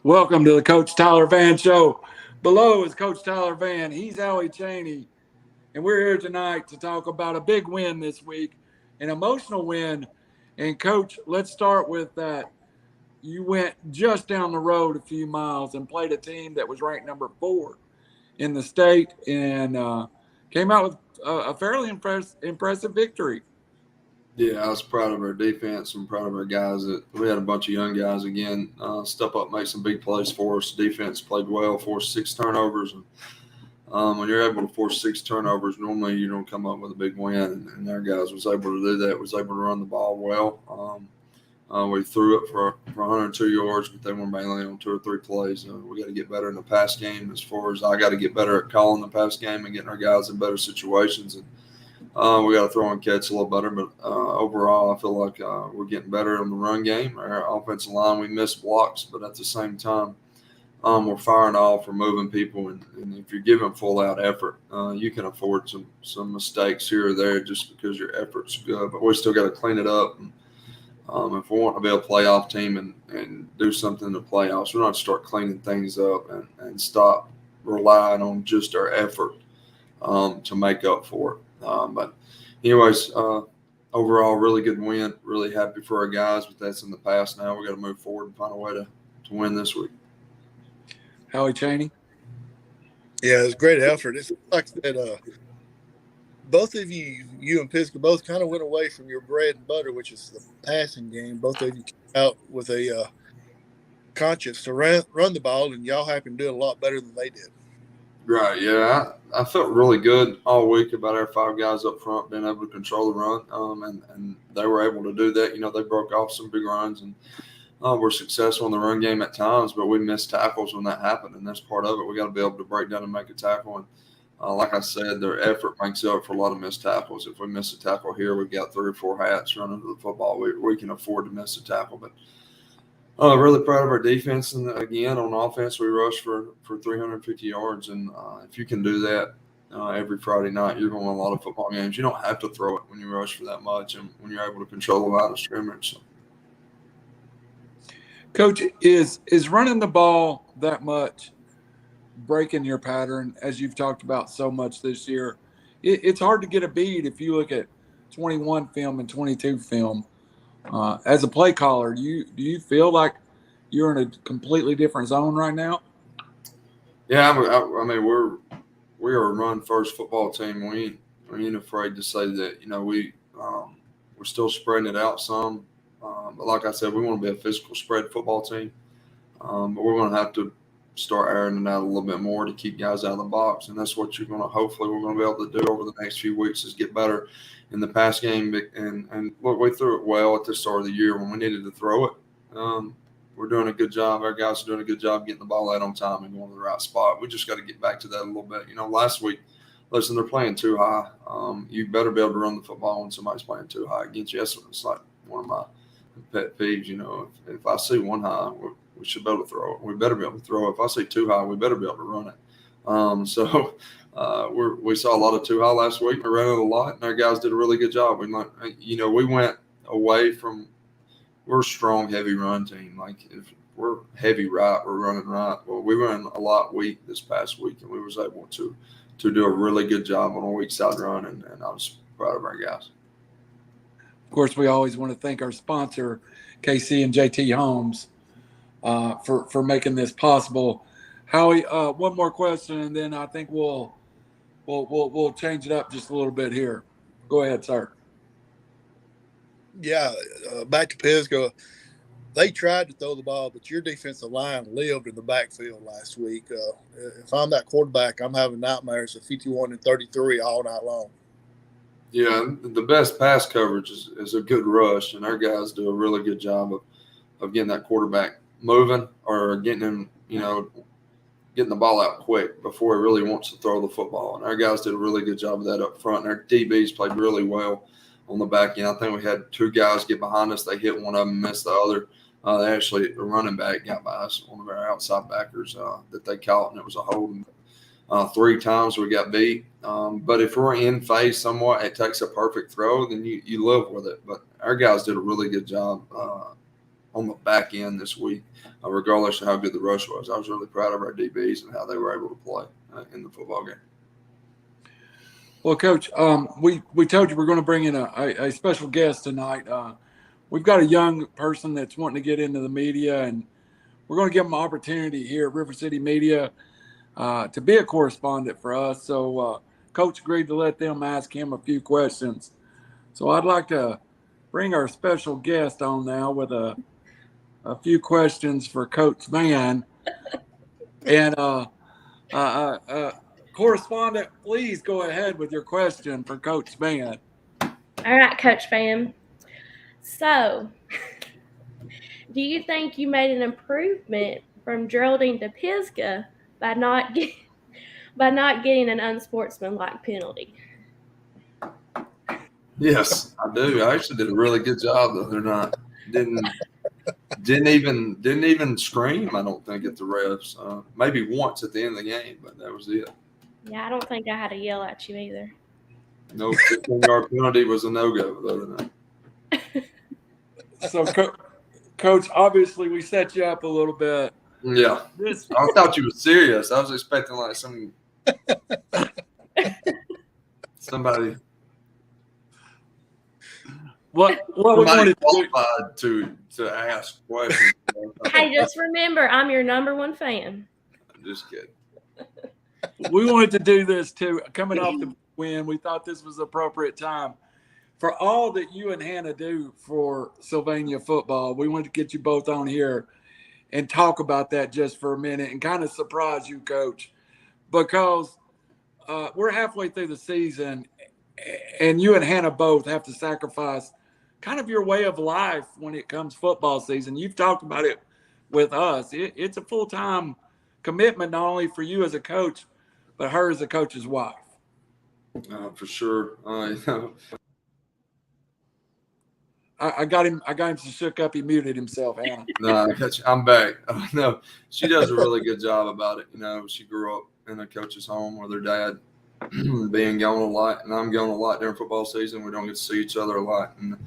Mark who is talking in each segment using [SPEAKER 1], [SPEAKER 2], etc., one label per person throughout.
[SPEAKER 1] Welcome to the Coach Tyler Vann Show. Below is Coach Tyler Vann. He's Howie Chaney. And we're here tonight to talk about a big win this week, an emotional win. And, Coach, let's start with that. You went just down the road a few miles and played a team that was ranked number 4 in the state and came out with a fairly impressive victory.
[SPEAKER 2] Yeah, I was proud of our defense and proud of our guys. That we had a bunch of young guys again step up, make some big plays for us. Defense played well, forced 6 turnovers. And when you're able to force 6 turnovers, normally you don't come up with a big win. And our guys was able to do that. Was able to run the ball well. We threw it for 102 yards, but they were mainly on 2 or 3 plays. We got to get better in the pass game. As far as I got to get better at calling the pass game and getting our guys in better situations. And we got to throw and catch a little better, but overall, I feel like we're getting better in the run game. Our offensive line, we miss blocks, but at the same time, we're firing off, we're moving people, and if you're giving full-out effort, you can afford some mistakes here or there just because your effort's good. But we still got to clean it up. And, if we want to be a playoff team and do something in the playoffs, we're not to start cleaning things up and stop relying on just our effort to make up for it. But anyways, overall, really good win. Really happy for our guys, but that's in the past now. We got to move forward and find a way to win this week.
[SPEAKER 1] Howie Chaney?
[SPEAKER 3] Yeah, it was a great effort. It's like I said, both of you and Pisgah both kind of went away from your bread and butter, which is the passing game. Both of you came out with a conscience to run the ball, and y'all happened to do it a lot better than they did.
[SPEAKER 2] Right, yeah. I felt really good all week about our 5 guys up front being able to control the run, and they were able to do that. You know, they broke off some big runs and were successful in the run game at times, but we missed tackles when that happened, and that's part of it. We got to be able to break down and make a tackle. And like I said, their effort makes up for a lot of missed tackles. If we miss a tackle here, we've got 3 or 4 hats running to the football. We can afford to miss a tackle, but really proud of our defense. And again, on offense, we rushed for 350 yards. And if you can do that every Friday night, you're going to win a lot of football games. You don't have to throw it when you rush for that much and when you're able to control the line of scrimmage. So.
[SPEAKER 1] Coach, is running the ball that much breaking your pattern, as you've talked about so much this year? It's hard to get a beat if you look at 21 film and 22 film. As a play caller, do you feel like you're in a completely different zone right now?
[SPEAKER 2] Yeah, I mean we are a run first football team. We ain't afraid to say that. You know, we're still spreading it out some, but like I said, we want to be a physical spread football team. But we're going to have to start airing it out a little bit more to keep guys out of the box, and that's what hopefully we're going to be able to do over the next few weeks is get better in the pass game. And look, we threw it well at the start of the year when we needed to throw it. We're doing a good job. Our guys are doing a good job getting the ball out on time and going to the right spot. We just got to get back to that a little bit. You know, last week, listen, they're playing too high. You better be able to run the football when somebody's playing too high against you. It's like one of my pet peeves. You know, if I see one high, we should be able to throw it. We better be able to throw it. If I see too high, we better be able to run it. So we saw a lot of too high last week. We ran it a lot, and our guys did a really good job. We went away from we're a strong, heavy run team. Like if we're heavy right, we're running right. Well, we ran a lot weak this past week, and we was able to do a really good job on a weak side run, and I was proud of our guys.
[SPEAKER 1] Of course, we always want to thank our sponsor, KC and JT Homes, for making this possible. Howie, one more question, and then I think we'll change it up just a little bit here. Go ahead, sir.
[SPEAKER 3] Yeah, back to Pisgah. They tried to throw the ball, but your defensive line lived in the backfield last week. If I'm that quarterback, I'm having nightmares of 51-33 all night long.
[SPEAKER 2] Yeah, the best pass coverage is a good rush, and our guys do a really good job of getting that quarterback moving or getting him, getting the ball out quick before he really wants to throw the football. And our guys did a really good job of that up front, and our DBs played really well on the back end. I think we had 2 guys get behind us. They hit one of them, missed the other. The running back got by us, one of our outside backers that they caught, and it was a holding. 3 times we got beat. But if we're in phase somewhat, it takes a perfect throw, then you live with it. But our guys did a really good job on the back end this week, regardless of how good the rush was. I was really proud of our DBs and how they were able to play in the football game.
[SPEAKER 1] Well, Coach, we told you we're going to bring in a special guest tonight. We've got a young person that's wanting to get into the media, and we're going to give them an opportunity here at River City Media to be a correspondent for us. So Coach agreed to let them ask him a few questions. So I'd like to bring our special guest on now with a few questions for Coach Vann. And correspondent, please go ahead with your question for Coach Vann.
[SPEAKER 4] All right, Coach Vann. So, do you think you made an improvement from Geraldine to Pisgah by not getting an unsportsmanlike penalty?
[SPEAKER 2] Yes, I do. I actually did a really good job the other night. Didn't even scream, I don't think, at the refs. Maybe once at the end of the game, but that was it.
[SPEAKER 4] Yeah, I don't think I had to yell at you either.
[SPEAKER 2] No 15-yard penalty was a no-go the other night.
[SPEAKER 1] So, Coach, obviously we set you up a little bit.
[SPEAKER 2] Yeah. I thought you were serious. I was expecting like somebody
[SPEAKER 1] what we wanted
[SPEAKER 2] qualified to ask questions.
[SPEAKER 4] Hey, just remember, I'm your number one fan.
[SPEAKER 2] I'm just kidding.
[SPEAKER 1] We wanted to do this too. Coming off the win, we thought this was the appropriate time. For all that you and Hannah do for Sylvania football, we wanted to get you both on here and talk about that just for a minute and kind of surprise you, Coach, because we're halfway through the season and you and Hannah both have to sacrifice kind of your way of life when it comes football season. You've talked about it with us. It's a full-time commitment, not only for you as a coach, but her as a coach's wife.
[SPEAKER 2] For sure.
[SPEAKER 1] I got him so shook up he muted himself, Hannah.
[SPEAKER 2] No, I'm back. No, she does a really good job about it. You know, she grew up in a coach's home with her dad being gone a lot, and I'm gone a lot during football season. We don't get to see each other a lot, and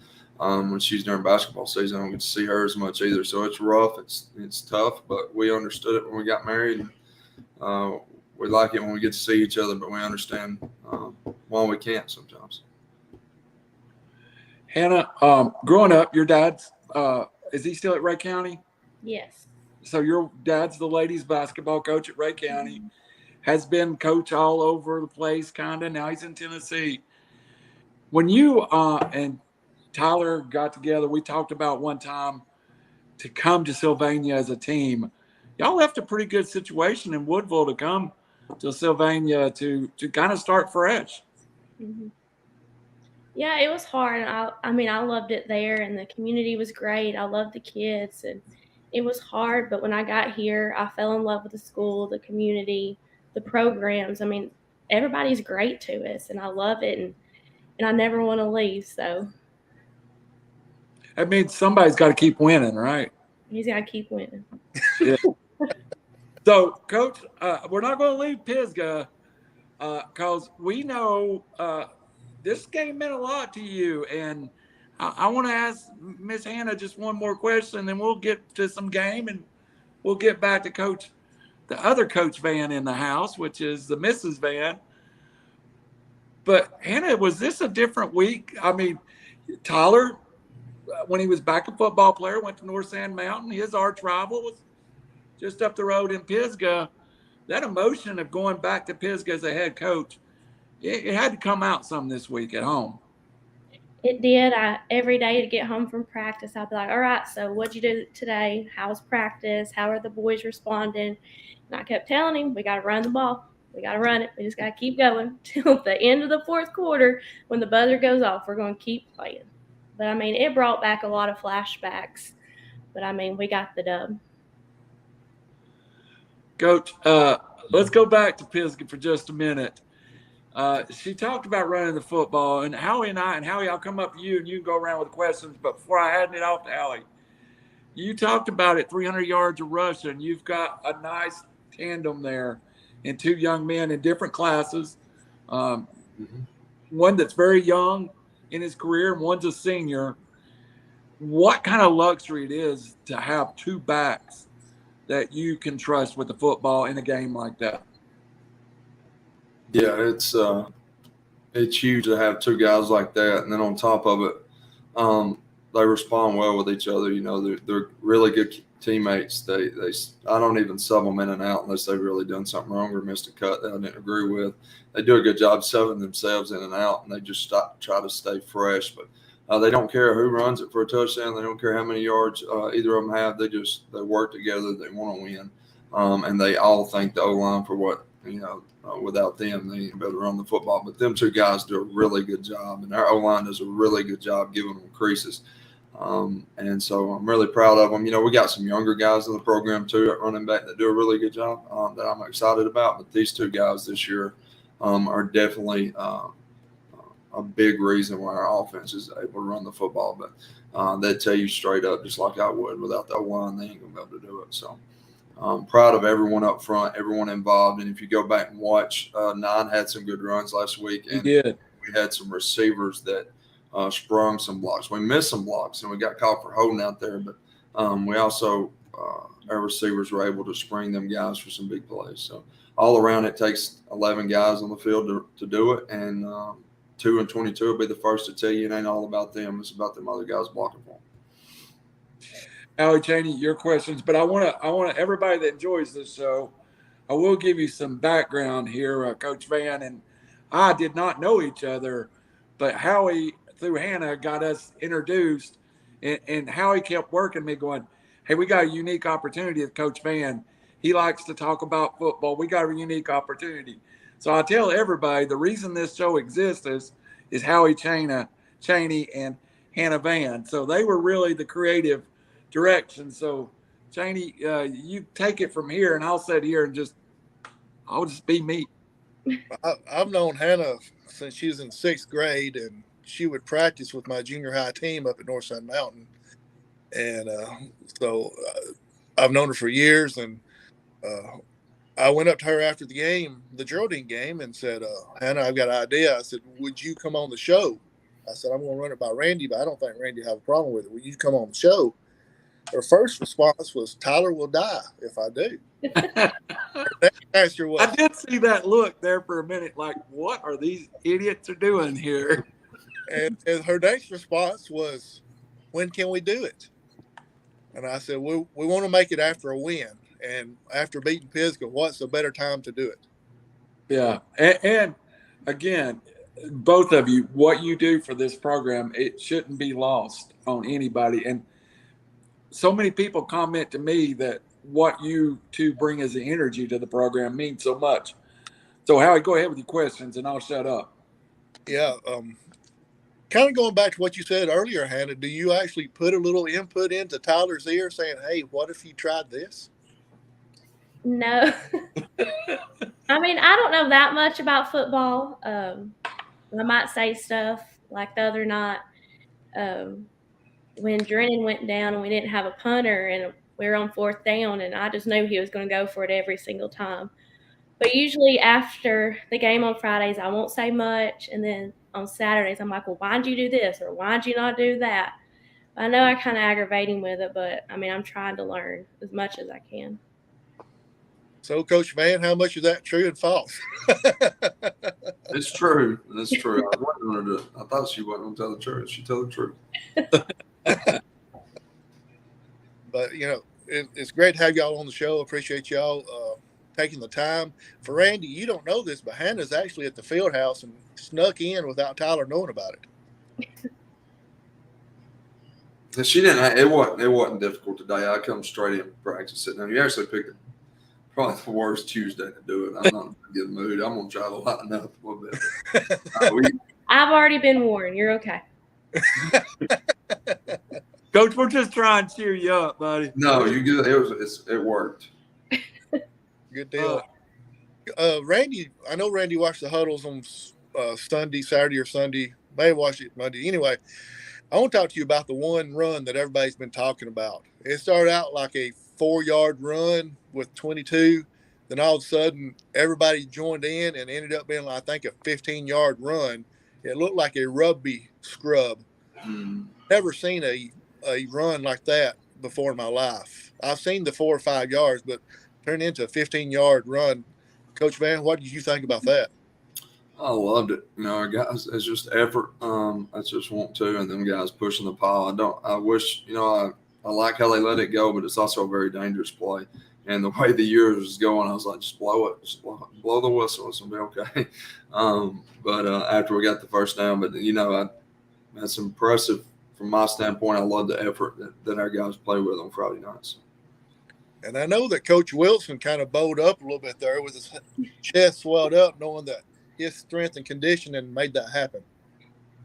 [SPEAKER 2] when she's during basketball season, I don't get to see her as much either. So it's rough. It's tough, but we understood it when we got married. We like it when we get to see each other, but we understand why we can't sometimes.
[SPEAKER 1] Hannah, growing up, your dad's is he still at Ray County?
[SPEAKER 4] Yes.
[SPEAKER 1] So your dad's the ladies basketball coach at Ray County, has been coach all over the place, kind of. Now he's in Tennessee. When you and Tyler got together, we talked about one time to come to Sylvania as a team. Y'all left a pretty good situation in Woodville to come to Sylvania to kind of start fresh.
[SPEAKER 4] Mm-hmm. Yeah, it was hard. I mean, I loved it there, and the community was great. I loved the kids, and it was hard. But when I got here, I fell in love with the school, the community, the programs. I mean, everybody's great to us, and I love it, and I never want to leave. So
[SPEAKER 1] that means somebody's got to keep winning, right?
[SPEAKER 4] He's got to keep winning.
[SPEAKER 1] Yeah. So, Coach, we're not going to leave Pisgah because we know this game meant a lot to you. And I want to ask Miss Hannah just one more question, then we'll get to some game and we'll get back to the other Coach Vann in the house, which is the Mrs. Vann. But, Hannah, was this a different week? I mean, Tyler, when he was back a football player, went to North Sand Mountain. His arch rival was just up the road in Pisgah. That emotion of going back to Pisgah as a head coach, it had to come out some this week at home.
[SPEAKER 4] It did. Every day to get home from practice, I'd be like, all right, so what'd you do today? How was practice? How are the boys responding? And I kept telling him, we got to run the ball. We got to run it. We just got to keep going till the end of the fourth quarter. When the buzzer goes off, we're going to keep playing. But, I mean, it brought back a lot of flashbacks. But, I mean, we got the dub.
[SPEAKER 1] Coach, let's go back to Pisgah for just a minute. She talked about running the football, and Howie, I'll come up to you, and you can go around with questions. But before I hand it off to Howie, you talked about it, 300 yards of rushing. You've got a nice tandem there and two young men in different classes. One that's very young in his career, and one's a senior. what kind of luxury it is to have two backs that you can trust with the football in a game like that.
[SPEAKER 2] Yeah, it's huge to have two guys like that, and then on top of it, they respond well with each other. You know, they're really good teammates. They I don't even sub them in and out unless they've really done something wrong or missed a cut that I didn't agree with. They do a good job subbing themselves in and out, and they just try to stay fresh. But they don't care who runs it for a touchdown. They don't care how many yards either of them have. They work together. They want to win, and they all thank the O-line for what, you know. Without them, they ain't able to run the football. But them two guys do a really good job, and our O-line does a really good job giving them creases. And so I'm really proud of them. You know, we got some younger guys in the program too at running back that do a really good job that I'm excited about. But these two guys this year are definitely a big reason why our offense is able to run the football. But they'd tell you straight up, just like I would, without the O-line, they ain't going to be able to do it. So I'm proud of everyone up front, everyone involved. And if you go back and watch, Nine had some good runs last week. And
[SPEAKER 1] He did.
[SPEAKER 2] we had some receivers that sprung some blocks. We missed some blocks, and we got caught for holding out there. But we also, our receivers were able to spring them guys for some big plays. So all around, it takes 11 guys on the field to do it. And 2 and 22 will be the first to tell you it ain't all about them. It's about them other guys blocking for them.
[SPEAKER 1] Howie, Chaney, your questions, but I want everybody that enjoys this show, I will give you some background here. Coach Vann and I did not know each other, but Howie through Hannah got us introduced, and Howie kept working me, going, "Hey, we got a unique opportunity with Coach Vann. He likes to talk about football. We got a unique opportunity." So I tell everybody the reason this show exists is Howie Chaney and Hannah Vann. So they were really the creative direction. So Chaney, you take it from here, and I'll sit here and I'll just be me.
[SPEAKER 3] I've known Hannah since she was in 6th grade, and she would practice with my junior high team up at Northside Mountain. And so I've known her for years. And I went up to her after the game, the Geraldine game, and said, "Hannah, I've got an idea." I said, "Would you come on the show?" I said, "I'm going to run it by Randy, but I don't think Randy will have a problem with it. Will you come on the show?" Her first response was, "Tyler will die if I do." Answer was,
[SPEAKER 1] I did see that look there for a minute, like, what are these idiots are doing here?
[SPEAKER 3] and her next response was, "When can we do it?" And I said, we want to make it after a win. And after beating Pisgah, what's a better time to do it?
[SPEAKER 1] Yeah. And again, both of you, what you do for this program, it shouldn't be lost on anybody. And so many people comment to me that what you two bring as the energy to the program means so much. So Howie, go ahead with your questions and I'll shut up.
[SPEAKER 3] Yeah. Kind of going back to what you said earlier, Hannah, do you actually put a little input into Tyler's ear saying, "Hey, what if you tried this?"
[SPEAKER 4] No. I mean, I don't know that much about football. I might say stuff like the other night when Drennan went down and we didn't have a punter and we were on 4th down, and I just knew he was going to go for it every single time. But usually after the game on Fridays, I won't say much. And then on Saturdays, I'm like, "Well, why'd you do this? Or why'd you not do that?" I know I kind of aggravate him with it, but, I mean, I'm trying to learn as much as I can.
[SPEAKER 3] So, Coach Vann, how much is that true and false?
[SPEAKER 2] It's true. It's true. I thought she wasn't going to tell the truth. She told the truth.
[SPEAKER 3] But, you know, it's great to have y'all on the show. Appreciate y'all taking the time. For Randy, you don't know this, but Hannah's actually at the field house and snuck in without Tyler knowing about it.
[SPEAKER 2] And she didn't. It wasn't difficult today. I come straight in practice sitting down. You actually picked probably the worst Tuesday to do it. I'm not in a good mood. I'm gonna try to lighten up a little bit.
[SPEAKER 4] I've already been warned. You're okay.
[SPEAKER 1] Coach, we're just trying to cheer you up, buddy.
[SPEAKER 2] No, you good. It worked.
[SPEAKER 3] Good deal. Randy, I know Randy watched the huddles on Saturday or Sunday. May have watched it Monday. Anyway, I want to talk to you about the one run that everybody's been talking about. It started out like a 4-yard run with 22. Then all of a sudden, everybody joined in and ended up being, I think, a 15-yard run. It looked like a rugby scrub. Never seen a a run like that before in my life. I've seen the 4 or 5 yards, but turned into a 15-yard run. Coach Vann, what did you think about that?
[SPEAKER 2] I loved it. Guys, it's just effort. I just want to, and them guys pushing the pile. I wish, I like how they let it go, but it's also a very dangerous play. And the way the years was going, I was like, just blow it, just blow the whistle, it's gonna be okay. But after we got the first down, that's impressive from my standpoint. I love the effort that our guys play with on Friday nights.
[SPEAKER 3] And I know that Coach Wilson kind of bowed up a little bit there with his chest swelled up, knowing that his strength and conditioning made that happen.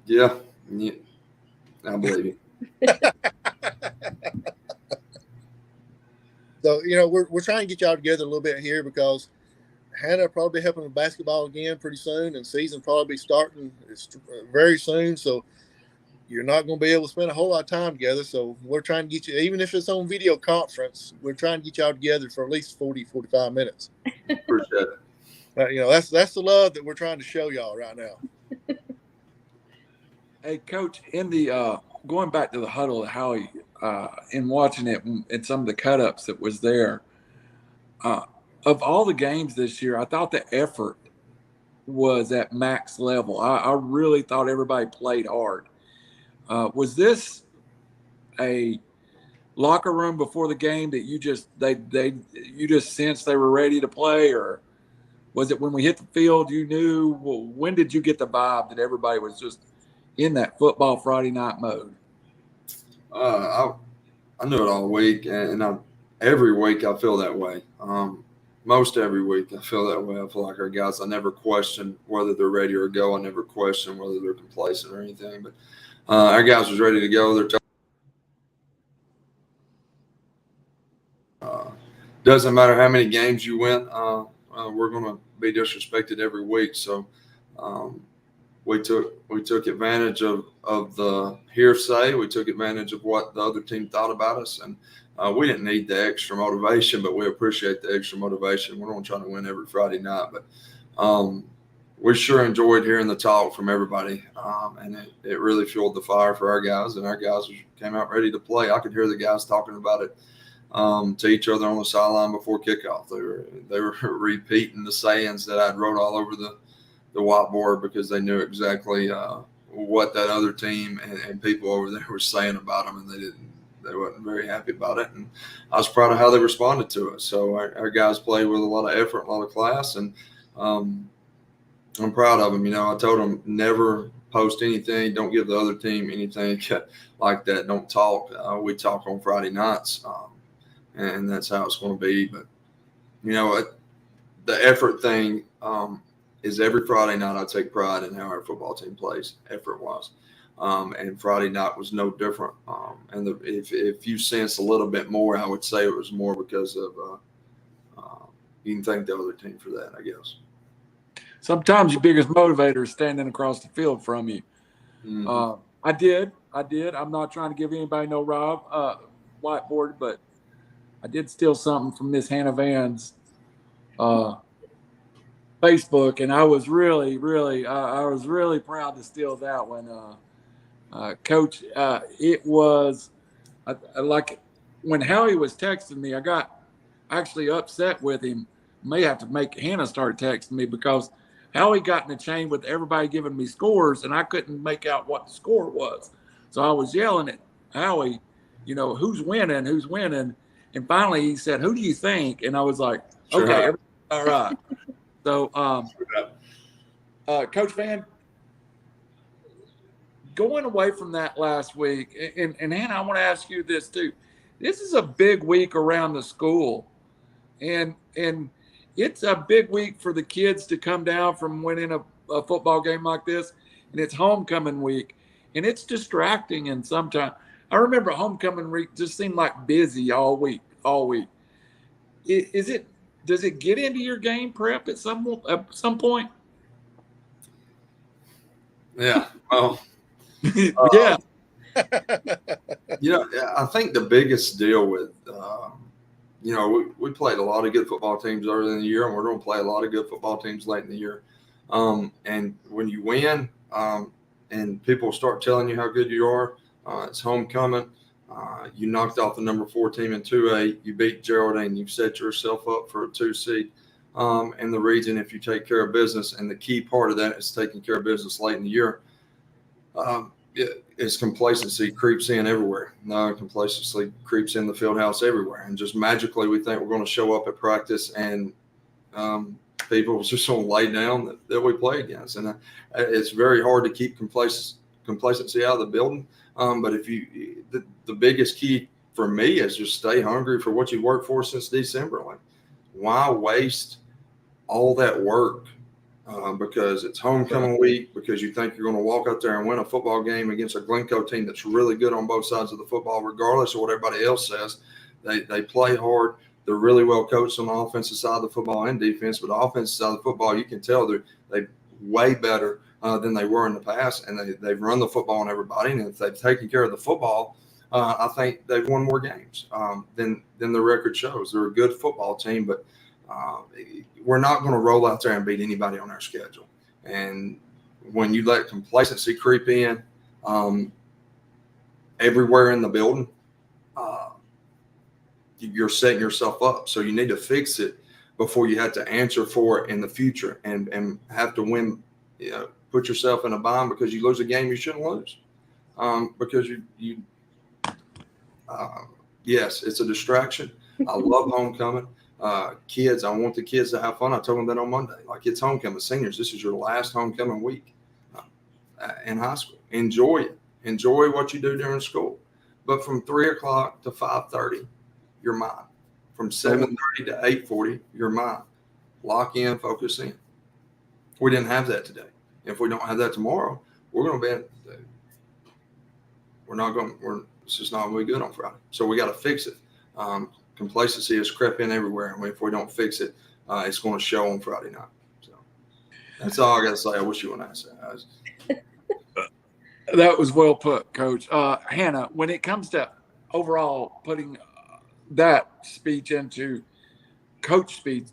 [SPEAKER 2] Yeah, I believe it.
[SPEAKER 3] So, we're trying to get y'all together a little bit here because Hannah will probably be helping with basketball again pretty soon, and season probably be starting very soon. So you're not going to be able to spend a whole lot of time together. So we're trying to get you, even if it's on video conference, we're trying to get y'all together for at least 40, 45 minutes.
[SPEAKER 2] Appreciate it.
[SPEAKER 3] That's the love that we're trying to show y'all right now.
[SPEAKER 1] Hey, Coach, in the going back to the huddle, Howie, in watching it and some of the cut-ups that was there, of all the games this year, I thought the effort was at max level. I really thought everybody played hard. Was this a locker room before the game that you just sensed they were ready to play, or was it when we hit the field you knew? Well, when did you get the vibe that everybody was just in that football Friday night mode?
[SPEAKER 2] I knew it all week, and every week I feel that way. Most every week I feel that way. I feel like our guys, I never question whether they're ready or go. I never question whether they're complacent or anything. But our guys was ready to go. They're doesn't matter how many games you win. We're going to be disrespected every week. So we took advantage of the hearsay. We took advantage of what the other team thought about us, and we didn't need the extra motivation, but we appreciate the extra motivation. We're not trying to win every Friday night, but we sure enjoyed hearing the talk from everybody, and it really fueled the fire for our guys, and our guys came out ready to play. I could hear the guys talking about it to each other on the sideline before kickoff. They were repeating the sayings that I'd wrote all over the whiteboard because they knew exactly what that other team and people over there were saying about them, and they wasn't very happy about it. And I was proud of how they responded to it. So our guys played with a lot of effort, a lot of class, and I'm proud of them. I told them never post anything. Don't give the other team anything like that. Don't talk. We talk on Friday nights, and that's how it's going to be. But, the effort thing is every Friday night I take pride in how our football team plays effort-wise. And Friday night was no different. And if you sense a little bit more, I would say it was more because of you can thank the other team for that, I guess.
[SPEAKER 1] Sometimes your biggest motivator is standing across the field from you.
[SPEAKER 2] Mm-hmm.
[SPEAKER 1] I did. I'm not trying to give anybody no whiteboard, but I did steal something from Miss Hannah Vann's Facebook, and I was really, really, I was really proud to steal that one. Coach, it was like when Howie was texting me, I got actually upset with him. May have to make Hannah start texting me because Howie got in a chain with everybody giving me scores, and I couldn't make out what the score was. So I was yelling at Howie, who's winning? And finally he said, "Who do you think?" And I was like,
[SPEAKER 2] Sure.
[SPEAKER 1] "Okay, all right." So, Coach Vann, going away from that last week, and Hannah, I want to ask you this too. This is a big week around the school, and it's a big week for the kids to come down from winning a football game like this, and it's homecoming week, and it's distracting. And sometimes I remember homecoming week just seemed like busy all week. Does it get into your game prep at some point?
[SPEAKER 2] Yeah. Well,
[SPEAKER 1] yeah.
[SPEAKER 2] I think the biggest deal with, we played a lot of good football teams early in the year, and we're going to play a lot of good football teams late in the year. And when you win and people start telling you how good you are, it's homecoming. You knocked off the number 4 team in 2A. You beat Geraldine. You've set yourself up for a 2 seed in the region if you take care of business. And the key part of that is taking care of business late in the year. It's complacency creeps in everywhere. No, complacency creeps in the field house everywhere. And just magically we think we're going to show up at practice and people just going to lay down that we play against. And it's very hard to keep complacency out of the building. But if the biggest key for me is just stay hungry for what you worked for since December. Like, why waste all that work? Because it's homecoming week, because you think you're going to walk out there and win a football game against a Glencoe team that's really good on both sides of the football, regardless of what everybody else says. They play hard. They're really well coached on the offensive side of the football and defense, but the offensive side of the football, you can tell they're way better than they were in the past, and they've run the football on everybody. And if they've taken care of the football, I think they've won more games than the record shows. They're a good football team, but we're not going to roll out there and beat anybody on our schedule. And when you let complacency creep in everywhere in the building, you're setting yourself up. So you need to fix it before you have to answer for it in the future and have to win, put yourself in a bind because you lose a game you shouldn't lose. Because yes, it's a distraction. I love homecoming. Kids, I want the kids to have fun. I told them that on Monday. Like, it's homecoming. Seniors, this is your last homecoming week in high school. Enjoy it. Enjoy what you do during school. But from 3 o'clock to 5:30, you're mine. From 7:30 to 8:40, you're mine. Lock in, focus in. We didn't have that today. If we don't have that tomorrow, we're going to be it's just not going to be good on Friday. So we got to fix it. Complacency has crept in everywhere, and if we don't fix it, it's going to show on Friday night. So that's all I got to say. I wish you wouldn't ask that.
[SPEAKER 1] That was well put, Coach. Hannah, when it comes to overall putting that speech into coach speech,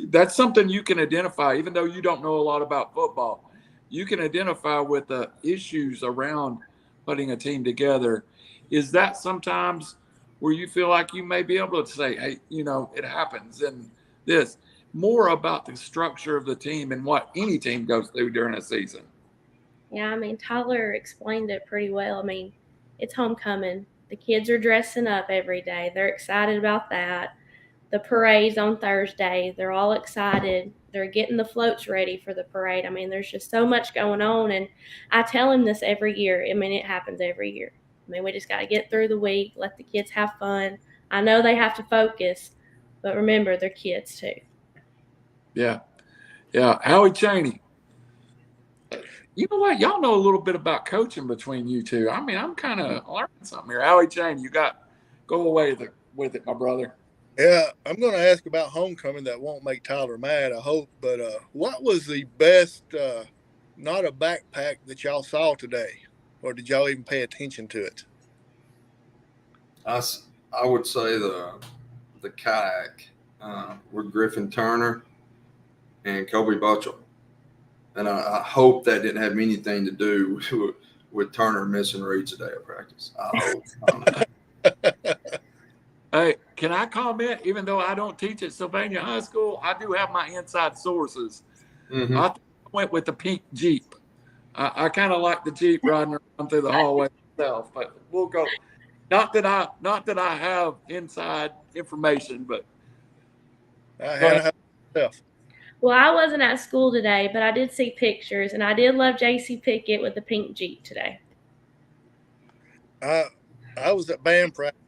[SPEAKER 1] that's something you can identify, even though you don't know a lot about football. You can identify with the issues around putting a team together. Is that sometimes where you feel like you may be able to say, hey, it happens, and this more about the structure of the team and what any team goes through during a season?
[SPEAKER 4] Yeah, Tyler explained it pretty well. It's homecoming. The kids are dressing up every day. They're excited about that. The parade's on Thursday. They're all excited. They're getting the floats ready for the parade. There's just so much going on. And I tell him this every year. It happens every year. We just got to get through the week, let the kids have fun. I know they have to focus, but remember, they're kids too.
[SPEAKER 1] Yeah. Howie, Chaney. You know what? Y'all know a little bit about coaching between you two. I'm kind of learning something here. Howie, Chaney, go away with it, my brother.
[SPEAKER 3] Yeah, I'm going to ask about homecoming. That won't make Tyler mad, I hope. But what was the best, not a backpack, that y'all saw today? Or did y'all even pay attention to it?
[SPEAKER 2] I would say the kayak with Griffin Turner and Kobe Butchell. And I hope that didn't have anything to do with Turner missing Reed today at practice. I hope.
[SPEAKER 1] Hey, can I comment? Even though I don't teach at Sylvania High School, I do have my inside sources. Mm-hmm. I went with the pink Jeep. I kind of like the Jeep riding around through the hallway myself, but we'll go. Not that I have inside information, but
[SPEAKER 4] well, I wasn't at school today, but I did see pictures, and I did love JC Pickett with the pink Jeep today.
[SPEAKER 3] I was at band practice.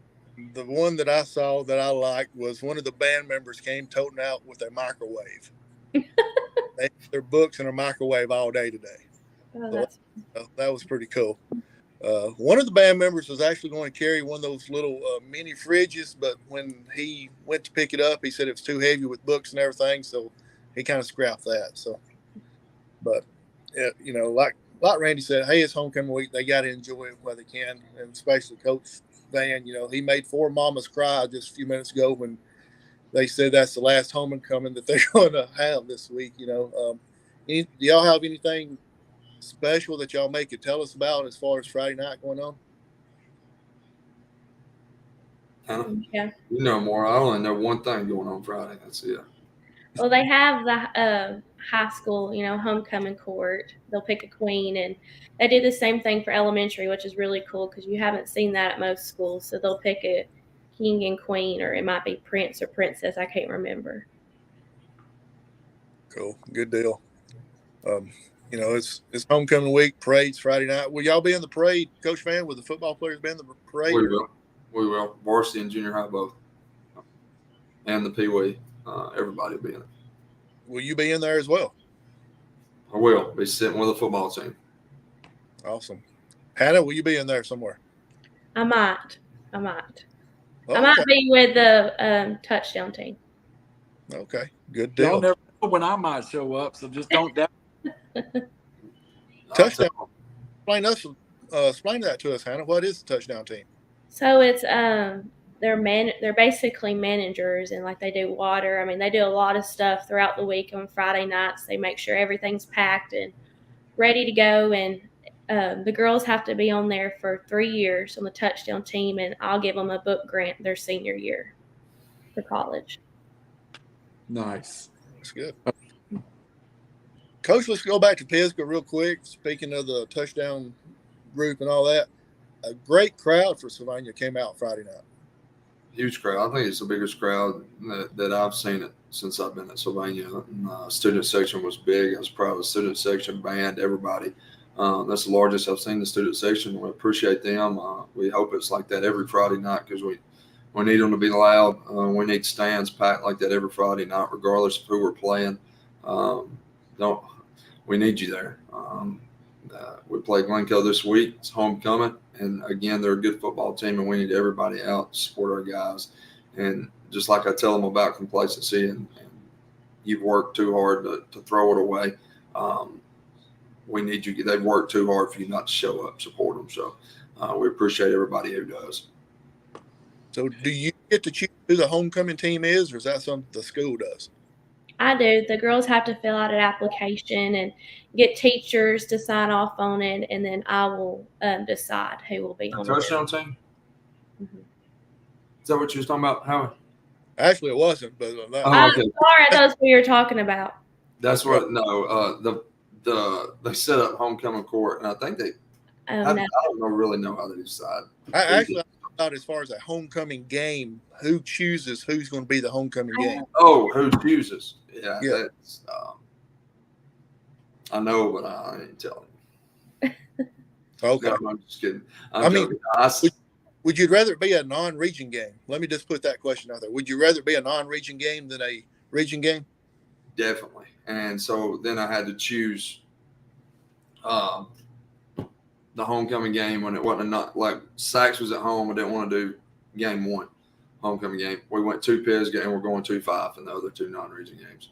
[SPEAKER 3] The one that I saw that I liked was one of the band members came toting out with a microwave. They had their books in a microwave all day today.
[SPEAKER 4] Oh,
[SPEAKER 3] so that was pretty cool. One of the band members was actually going to carry one of those little mini fridges, but when he went to pick it up, he said it was too heavy with books and everything, so he kind of scrapped that. So, but like Randy said, hey, it's homecoming week. They got to enjoy it while they can, and especially Coach Vann. He made 4 mamas cry just a few minutes ago when they said that's the last homecoming that they're going to have this week. Do y'all have anything special that y'all could tell us about as far as Friday night going on?
[SPEAKER 4] Yeah.
[SPEAKER 2] You know more. I only know one thing going on Friday. That's it.
[SPEAKER 4] Well, they have the high school, homecoming court. They'll pick a queen, and they do the same thing for elementary, which is really cool because you haven't seen that at most schools. So they'll pick a king and queen, or it might be prince or princess. I can't remember.
[SPEAKER 3] Cool. Good deal. It's homecoming week. Parade's Friday night. Will y'all be in the parade, Coach Vann? Will the football players be in the parade?
[SPEAKER 2] We will. Varsity and junior high both, and the Pee Wee. Everybody will be in it.
[SPEAKER 3] Will you be in there as well?
[SPEAKER 2] I will be sitting with the football team.
[SPEAKER 3] Awesome. Hannah, will you be in there somewhere?
[SPEAKER 4] I might.
[SPEAKER 3] Oh,
[SPEAKER 4] I might be with the touchdown team.
[SPEAKER 3] Okay. Good deal.
[SPEAKER 1] Y'all never know when I might show up, so just don't doubt.
[SPEAKER 3] Touchdown. Explain that to us, Hannah. What is the touchdown team?
[SPEAKER 4] So it's they're basically managers, and like they do water. I mean, they do a lot of stuff throughout the week. On Friday nights, they make sure everything's packed and ready to go. And the girls have to be on there for 3 years on the touchdown team, and I'll give them a book grant their senior year for college.
[SPEAKER 1] Nice.
[SPEAKER 3] That's good. Coach, let's go back to Pisgah real quick. Speaking of the touchdown group and all that, a great crowd for Sylvania came out Friday night.
[SPEAKER 2] Huge crowd. I think it's the biggest crowd that I've seen it since I've been at Sylvania. Student section was big. I was proud of the student section, band, everybody. That's the largest I've seen the student section. We appreciate them. We hope it's like that every Friday night because we need them to be loud. We need stands packed like that every Friday night, regardless of who we're playing. We need you there. We play Glencoe this week. It's homecoming. And, again, they're a good football team, and we need everybody out to support our guys. And just like I tell them about complacency and you've worked too hard to throw it away, we need you. They've worked too hard for you not to show up, support them. So we appreciate everybody who does.
[SPEAKER 3] So do you get to choose who the homecoming team is, or is that something the school does?
[SPEAKER 4] I do. The girls have to fill out an application and get teachers to sign off on it, and then I will decide who will be on the
[SPEAKER 2] touchdown team?
[SPEAKER 4] Mm-hmm.
[SPEAKER 2] Is that what you was talking about, Howie?
[SPEAKER 3] Actually, it wasn't. But
[SPEAKER 4] I'm sorry, that's what you're talking about.
[SPEAKER 2] That's what. No, they set up homecoming court, and I think they. I don't really know how they decide.
[SPEAKER 3] I thought as far as a homecoming game, who chooses who's going to be the homecoming game?
[SPEAKER 2] Oh, who chooses? Yeah. That's, I know, but I ain't telling you.
[SPEAKER 3] Okay.
[SPEAKER 2] No, I'm just kidding.
[SPEAKER 3] Would you rather it be a non-region game? Let me just put that question out there. Would you rather be a non-region game than a region game?
[SPEAKER 2] Definitely. And so then I had to choose the homecoming game when it wasn't like Sachs was at home. I didn't want to do game one, homecoming game. We went to Pisgah and we're going 2-5 in the other two non-region games.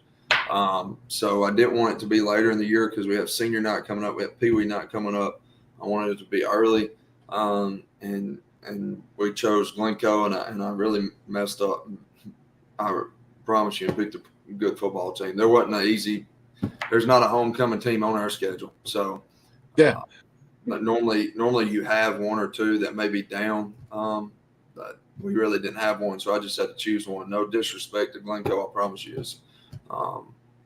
[SPEAKER 2] So I didn't want it to be later in the year because we have senior night coming up. We have Pee Wee night coming up. I wanted it to be early. And we chose Glencoe, and I really messed up. I promise you, I picked a good football team. There wasn't an easy. There's not a homecoming team on our schedule, so
[SPEAKER 1] yeah.
[SPEAKER 2] But normally you have one or two that may be down, but we really didn't have one, so I just had to choose one. No disrespect to Glencoe, I promise you.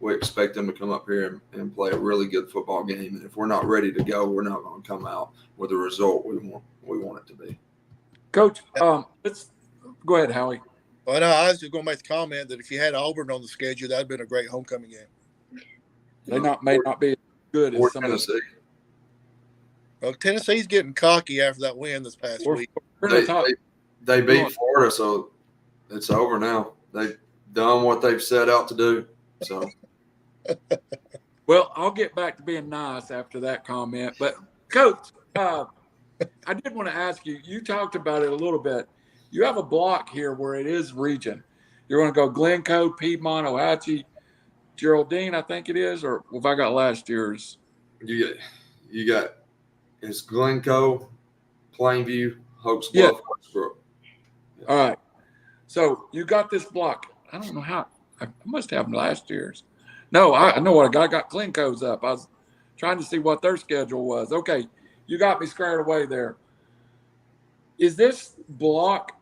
[SPEAKER 2] We expect them to come up here and play a really good football game, and if we're not ready to go, we're not going to come out with the result we want it to be.
[SPEAKER 1] Coach, let's go ahead, Howie.
[SPEAKER 3] Well, no, I was just going to make the comment that if you had Auburn on the schedule, that'd been a great homecoming game.
[SPEAKER 1] They may not be as good as some
[SPEAKER 2] Tennessee.
[SPEAKER 1] of the.
[SPEAKER 3] Well, Tennessee's getting cocky after that win this past week.
[SPEAKER 2] They beat Florida, so it's over now. They've done what they've set out to do. So,
[SPEAKER 1] well, I'll get back to being nice after that comment. But, Coach, I did want to ask you. You talked about it a little bit. You have a block here where it is region. You're going to go Glencoe, Piedmont, Ohatchee, Geraldine, I think it is, or if I got last year's.
[SPEAKER 2] You got it's Glencoe, Plainview, Hopes Bluff, Westbrook.
[SPEAKER 1] Yeah. All right. So you got this block. I don't know how. I must have last year's. No, I know what I got Glencoe's up. I was trying to see what their schedule was. Okay, you got me squared away there. Is this block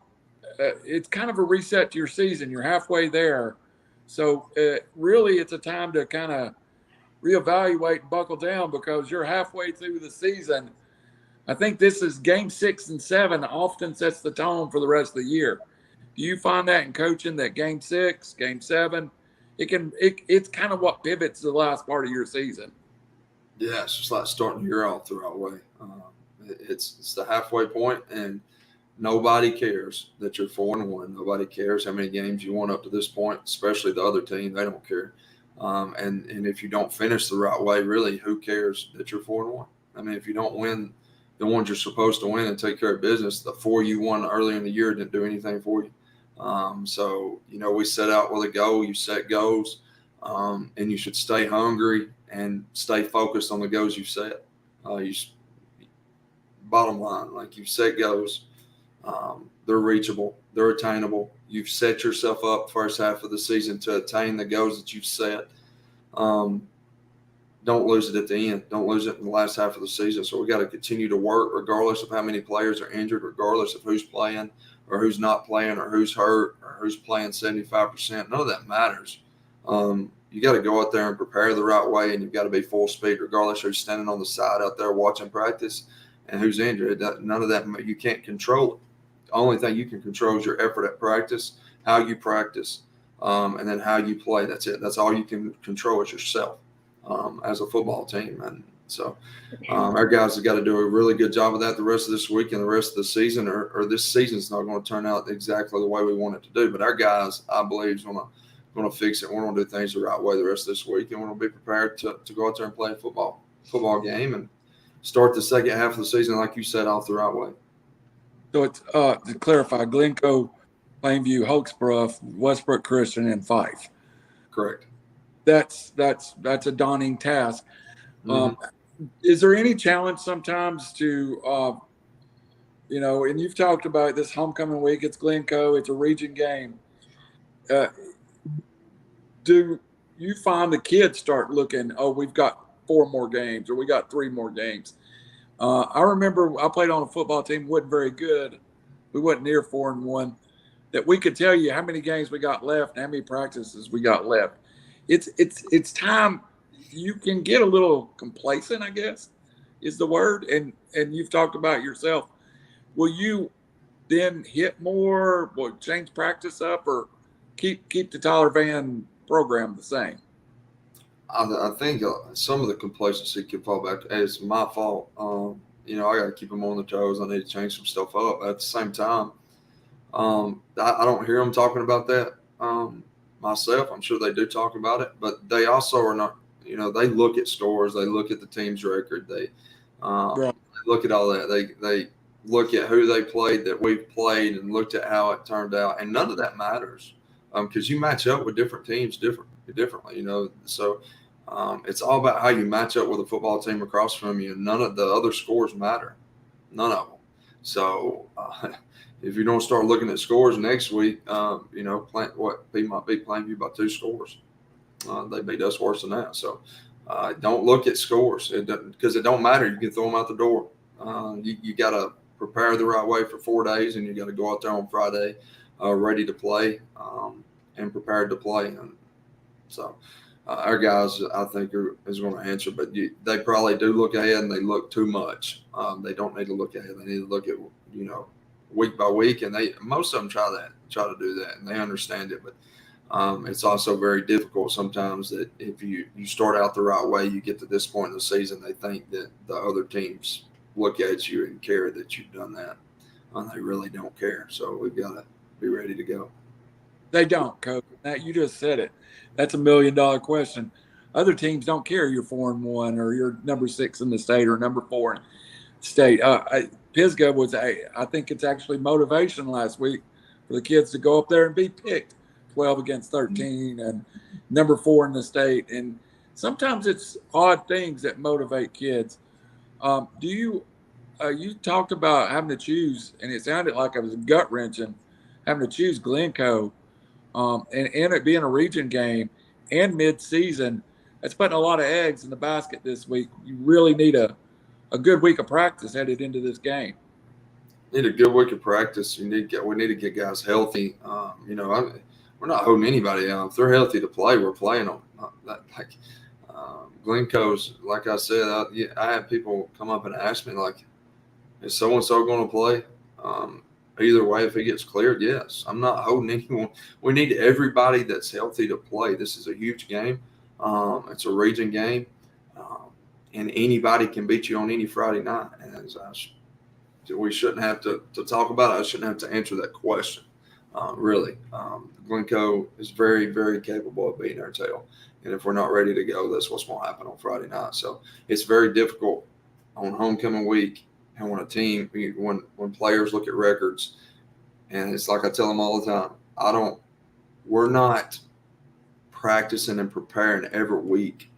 [SPEAKER 1] it's kind of a reset to your season. You're halfway there. So really it's a time to kind of reevaluate and buckle down because you're halfway through the season. I think this is game 6 and 7 often sets the tone for the rest of the year. Do you find that in coaching that game 6, game 7, it's kind of what pivots the last part of your season?
[SPEAKER 2] Yeah, it's just like starting the year off the right way. It's the halfway point, and nobody cares that you're 4-1. Nobody cares how many games you won up to this point, especially the other team. They don't care. And if you don't finish the right way, really, who cares that you're 4-1? I mean, if you don't win the ones you're supposed to win and take care of business, the 4 you won earlier in the year didn't do anything for you. So, we set out with a goal. You set goals, and you should stay hungry and stay focused on the goals you set. Bottom line, like you've set goals. They're reachable. They're attainable. You've set yourself up first half of the season to attain the goals that you've set. Don't lose it at the end. Don't lose it in the last half of the season. So we got to continue to work regardless of how many players are injured, regardless of who's playing or who's not playing or who's hurt or who's playing 75%. None of that matters. You got to go out there and prepare the right way, and you've got to be full speed regardless of who's standing on the side out there watching practice and who's injured. None of that, you can't control it. The only thing you can control is your effort at practice, how you practice, and then how you play. That's it. That's all you can control is yourself as a football team. And so our guys have got to do a really good job of that the rest of this week and the rest of the season, or this season's not going to turn out exactly the way we want it to do. But our guys, I believe, is going to fix it. We're going to do things the right way the rest of this week, and we're going to be prepared to go out there and play a football game and start the second half of the season, like you said, off the right way.
[SPEAKER 1] So it's to clarify, Glencoe, Plainview, Hokesborough, Westbrook Christian, and Fife.
[SPEAKER 2] Correct.
[SPEAKER 1] That's a daunting task. Is there any challenge sometimes to, and you've talked about this homecoming week, it's Glencoe, it's a region game. Do you find the kids start looking, we've got 4 more games or we got 3 more games? I remember I played on a football team, wasn't very good. We wasn't near 4-1, that we could tell you how many games we got left and how many practices we got left. It's time. You can get a little complacent, I guess, is the word. And you've talked about yourself. Will you then hit more? Will change practice up or keep the Tyler Vann program the same?
[SPEAKER 2] I think some of the complacency can fall back. It's my fault. I got to keep them on their toes. I need to change some stuff up. At the same time, I don't hear them talking about that myself. I'm sure they do talk about it, but they also are not. They look at scores. They look at the team's record. They look at all that. They look at who they played that we've played and looked at how it turned out. And none of that matters because you match up with different teams differently. So it's all about how you match up with a football team across from you. And none of the other scores matter. None of them. So if you don't start looking at scores next week, they might be playing you by 2 scores. They beat us worse than that. So don't look at scores because it don't matter. You can throw them out the door. You got to prepare the right way for 4 days, and you got to go out there on Friday ready to play and prepared to play. And so our guys, I think, is going to answer, but they probably do look ahead, and they look too much. They don't need to look ahead. They need to look at week by week, and most of them try to do that, and they understand it, but. It's also very difficult sometimes that if you start out the right way, you get to this point in the season, they think that the other teams look at you and care that you've done that. And they really don't care. So we've got to be ready to go. They
[SPEAKER 1] don't, Coach. Now, you just said it. That's $1 million question. Other teams don't care you're 4-1 or you're number 6 in the state or number 4 in the state. Pisgah was I think it's actually motivation last week for the kids to go up there and be picked. 12 against 13 and number 4 in the state. And sometimes it's odd things that motivate kids. You talked about having to choose, and it sounded like it was gut wrenching, having to choose Glencoe and it being a region game and mid-season. That's putting a lot of eggs in the basket this week. You really need a good week of practice headed into this game.
[SPEAKER 2] need a good week of practice. We need to get guys healthy. We're not holding anybody out. If they're healthy to play, we're playing them. Glencoe's, like I said, I had people come up and ask me, like, is so-and-so going to play? Either way, if he gets cleared, yes. I'm not holding anyone. We need everybody that's healthy to play. This is a huge game. It's a region game. And anybody can beat you on any Friday night. And we shouldn't have to talk about it. I shouldn't have to answer that question, really. Glencoe is very, very capable of beating our tail. And if we're not ready to go, that's what's going to happen on Friday night. So it's very difficult on homecoming week. And when a team, when players look at records, and it's like I tell them all the time, we're not practicing and preparing every week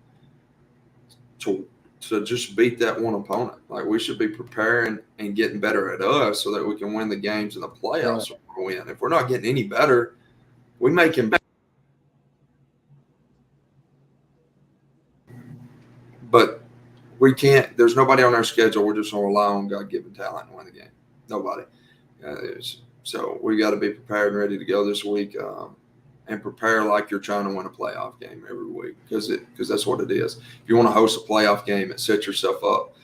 [SPEAKER 2] to just beat that one opponent. Like, we should be preparing and getting better at us so that we can win the games in the playoffs. Right. Win. If we're not getting any better, we make him better. But we can't. There's nobody on our schedule. We're just going to rely on God-given talent and win the game. Nobody. So we got to be prepared and ready to go this week, and prepare like you're trying to win a playoff game every week, because that's what it is. If you want to host a playoff game and set yourself up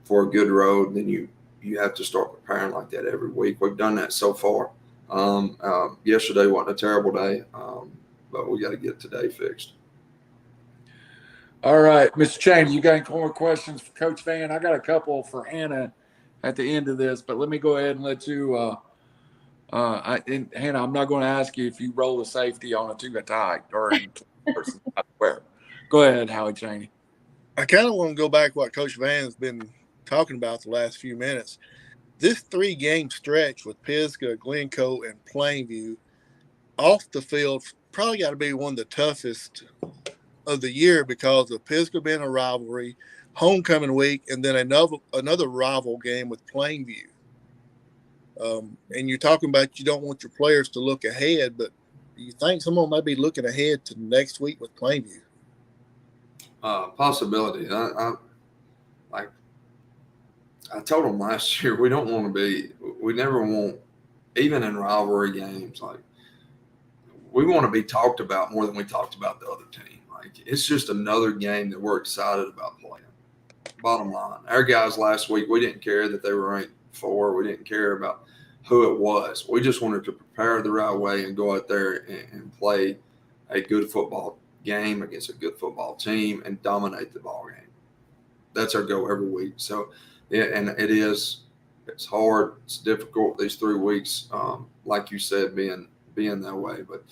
[SPEAKER 2] for a good road, then you have to start preparing like that every week. We've done that so far. Yesterday wasn't a terrible day, but we got to get today fixed.
[SPEAKER 1] All right, Mr. Chaney, you got any more questions for Coach Vann? I got a couple for Hannah at the end of this, but let me go ahead and let you Hannah, I'm not going to ask you if you roll the safety on a two-a-tie or where. Go ahead, Howie Chaney.
[SPEAKER 3] I kind of want to go back to what Coach Vann's been talking about the last few minutes. This 3-game stretch with Pisgah, Glencoe, and Plainview off the field probably got to be one of the toughest of the year, because of Pisgah being a rivalry, homecoming week, and then another rival game with Plainview. And you're talking about you don't want your players to look ahead, but do you think someone might be looking ahead to next week with Plainview?
[SPEAKER 2] Possibility. I told them last year, we never want, even in rivalry games, like, we want to be talked about more than we talked about the other team. Like, it's just another game that we're excited about playing. Bottom line, our guys last week, we didn't care that they were ranked 4. We didn't care about who it was. We just wanted to prepare the right way and go out there and play a good football game against a good football team and dominate the ball game. That's our goal every week. So, yeah, and it's hard. It's difficult these 3 weeks, like you said, being that way. But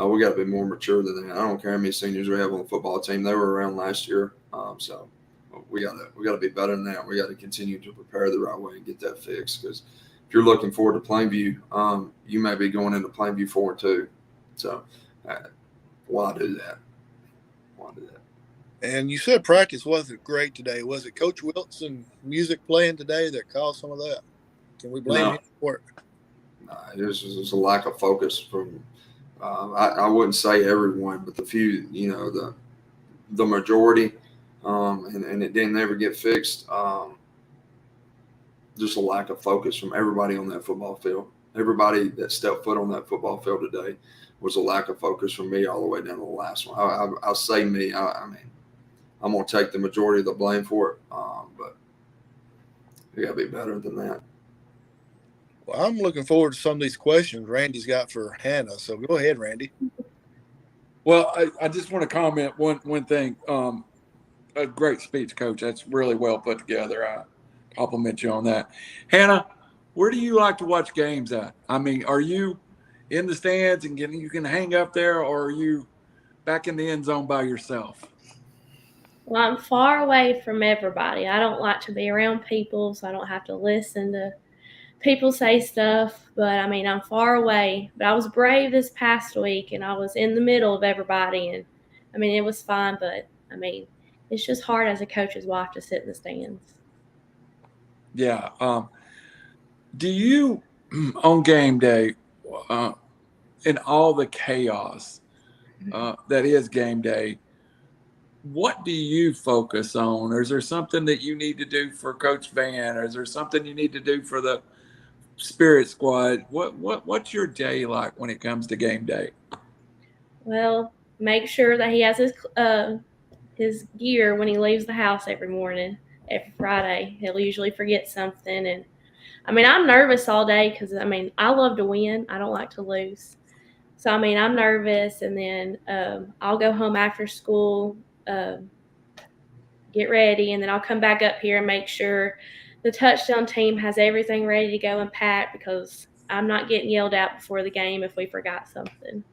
[SPEAKER 2] we got to be more mature than that. I don't care how many seniors we have on the football team. They were around last year. So we got to be better than that. We got to continue to prepare the right way and get that fixed, because if you're looking forward to Plainview, you may be going into Plainview 4-2. So why do that?
[SPEAKER 3] And you said practice wasn't great today. Was it Coach Wilson music playing today that caused some of that? Can we blame him for it?
[SPEAKER 2] No, it was just a lack of focus from I wouldn't say everyone, but the few, the majority, and it didn't ever get fixed. Just a lack of focus from everybody on that football field. Everybody that stepped foot on that football field today was a lack of focus from me all the way down to the last one. I'll say me. I mean, I'm going to take the majority of the blame for it, but we got to be better than that.
[SPEAKER 3] Well, I'm looking forward to some of these questions Randy's got for Hannah. So go ahead, Randy.
[SPEAKER 1] Well, I just want to comment one thing. A great speech, Coach. That's really well put together. I compliment you on that. Hannah, where do you like to watch games at? I mean, are you in the stands and you can hang up there, or are you back in the end zone by yourself?
[SPEAKER 4] Well, I'm far away from everybody. I don't like to be around people, so I don't have to listen to people say stuff. But, I mean, I'm far away. But I was brave this past week, and I was in the middle of everybody. And, I mean, it was fine. But, I mean, it's just hard as a coach's wife to sit in the stands.
[SPEAKER 1] Yeah. Do you, on game day, in all the chaos that is game day, what do you focus on? Or is there something that you need to do for Coach Vann? Or is there something you need to do for the Spirit Squad? What's your day like when it comes to game day?
[SPEAKER 4] Well, make sure that he has his gear when he leaves the house every morning. Every Friday, he'll usually forget something, and I'm nervous all day because I love to win. I don't like to lose. So I'm nervous, and then I'll go home after school, get ready, and then I'll come back up here and make sure the touchdown team has everything ready to go and packed because I'm not getting yelled at before the game if we forgot something.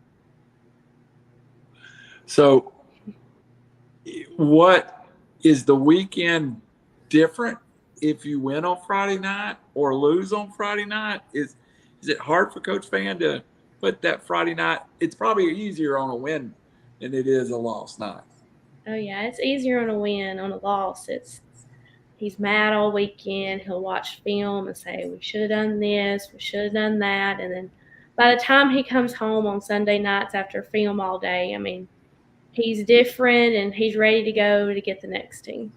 [SPEAKER 1] So, what is the weekend different if you win on Friday night or lose on Friday night? Is it hard for Coach Vann to put that Friday night? It's probably easier on a win than it is a loss night.
[SPEAKER 4] Oh yeah, it's easier on a win. On a loss, he's mad all weekend. He'll watch film and say, we should have done this, we should have done that. And then by the time he comes home on Sunday nights after film all day, he's different and he's ready to go to get the next team.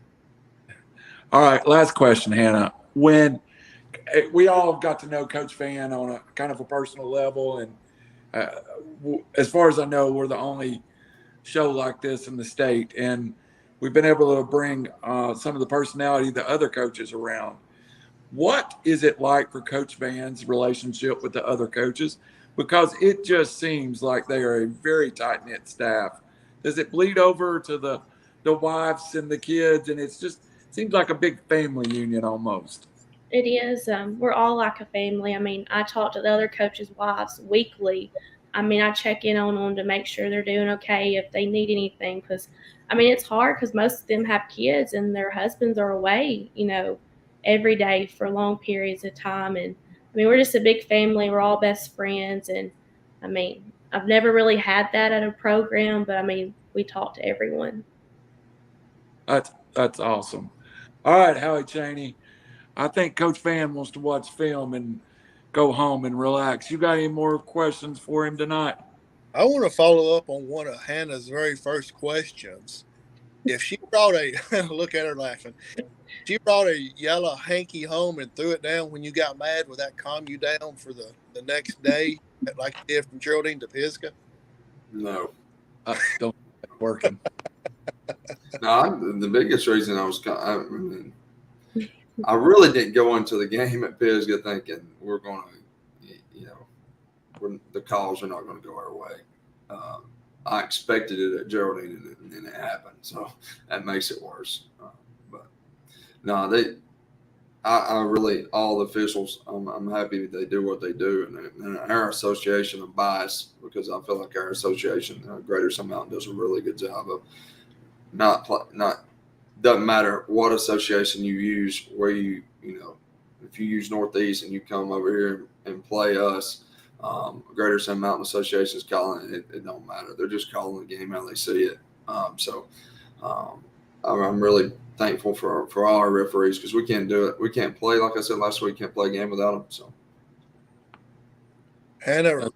[SPEAKER 1] All right, last question, Hannah. When we all got to know Coach Vann on a kind of a personal level, and as far as I know, we're the only show like this in the state, and we've been able to bring some of the personality of the other coaches around. What is it like for Coach Vann's relationship with the other coaches? Because it just seems like they are a very tight-knit staff. Does it bleed over to the wives and the kids, and it's just seems like a big family union almost?
[SPEAKER 4] It is. We're all like a family. I talk to the other coaches' wives weekly. I check in on them to make sure they're doing okay if they need anything. Because, it's hard because most of them have kids and their husbands are away, every day for long periods of time. And, we're just a big family. We're all best friends. And, I've never really had that at a program, but, we talk to everyone.
[SPEAKER 1] That's awesome. All right, Howie Chaney. I think Coach Vann wants to watch film and go home and relax. You got any more questions for him tonight?
[SPEAKER 3] I want to follow up on one of Hannah's very first questions. If she brought look at her laughing, she brought a yellow hanky home and threw it down when you got mad, would that calm you down for the next day, like you did from Geraldine to Pisgah?
[SPEAKER 2] No.
[SPEAKER 1] Don't working.
[SPEAKER 2] No, the biggest reason I really didn't go into the game at Pisgah thinking we're going to, the calls are not going to go our way. I expected it at Geraldine, and then it happened, so that makes it worse. But no, I really, all the officials, I'm happy that they do what they do, and our association, I'm biased because I feel like our association, Greater Sun Mountain, does a really good job of not doesn't matter what association you use, where if you use Northeast and you come over here and play us, Greater Sun Mountain Association is calling it. It don't matter. They're just calling the game how they see it. I'm really thankful for all our referees because we can't do it. We can't play, like I said last week, can't play a game without them. So,
[SPEAKER 3] Hannah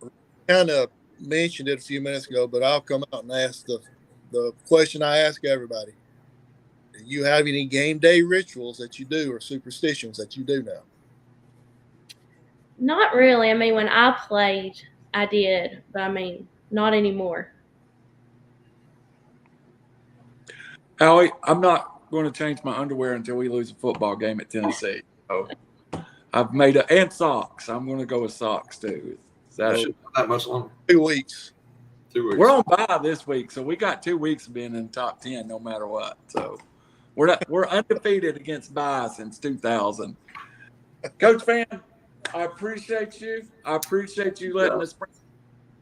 [SPEAKER 3] kind of mentioned it a few minutes ago, but I'll come out and ask the question I ask everybody. Do you have any game day rituals that you do or superstitions that you do now?
[SPEAKER 4] Not really. When I played, I did, but not anymore.
[SPEAKER 1] Howie, I'm not going to change my underwear until we lose a football game at Tennessee. So I've made and socks. I'm going to go with socks too. Is that
[SPEAKER 2] much longer?
[SPEAKER 3] 2 weeks.
[SPEAKER 2] 2 weeks.
[SPEAKER 1] We're on bye this week, so we got 2 weeks of being in the top 10 no matter what. So we're undefeated against bye since 2000. Coach Vann, I appreciate you. I appreciate you letting us bring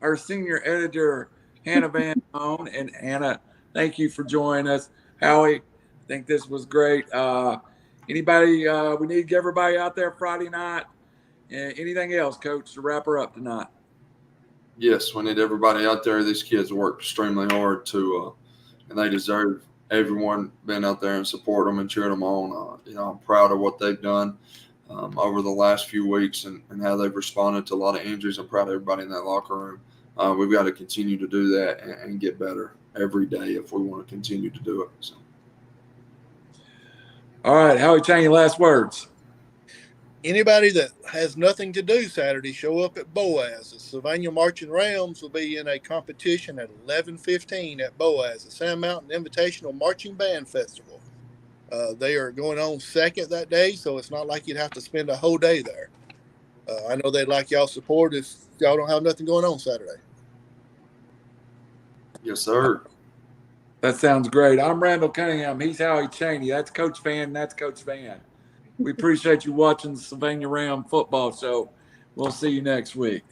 [SPEAKER 1] our senior editor, Hannah Vann, on. And Hannah, thank you for joining us. Howie, I think this was great. Anybody, we need to get everybody out there Friday night. Anything else, Coach, to wrap her up tonight?
[SPEAKER 2] Yes, we need everybody out there. These kids work extremely hard and they deserve everyone being out there and support them and cheering them on. I'm proud of what they've done over the last few weeks and how they've responded to a lot of injuries. I'm proud of everybody in that locker room. We've got to continue to do that and get better. every day if we want to continue to do it. So.
[SPEAKER 1] All right, Howie Chaney, last words.
[SPEAKER 3] Anybody that has nothing to do Saturday, show up at Boaz. The Sylvania Marching Rams will be in a competition at 11:15 at Boaz, the Sand Mountain Invitational Marching Band Festival. They are going on second that day, so it's not like you'd have to spend a whole day there. I know they'd like y'all support if y'all don't have nothing going on Saturday.
[SPEAKER 2] Yes, sir.
[SPEAKER 1] That sounds great. I'm Randall Cunningham. He's Howie Chaney. That's Coach Vann. That's Coach Vann. We appreciate you watching the Sylvania Ram football show. We'll see you next week.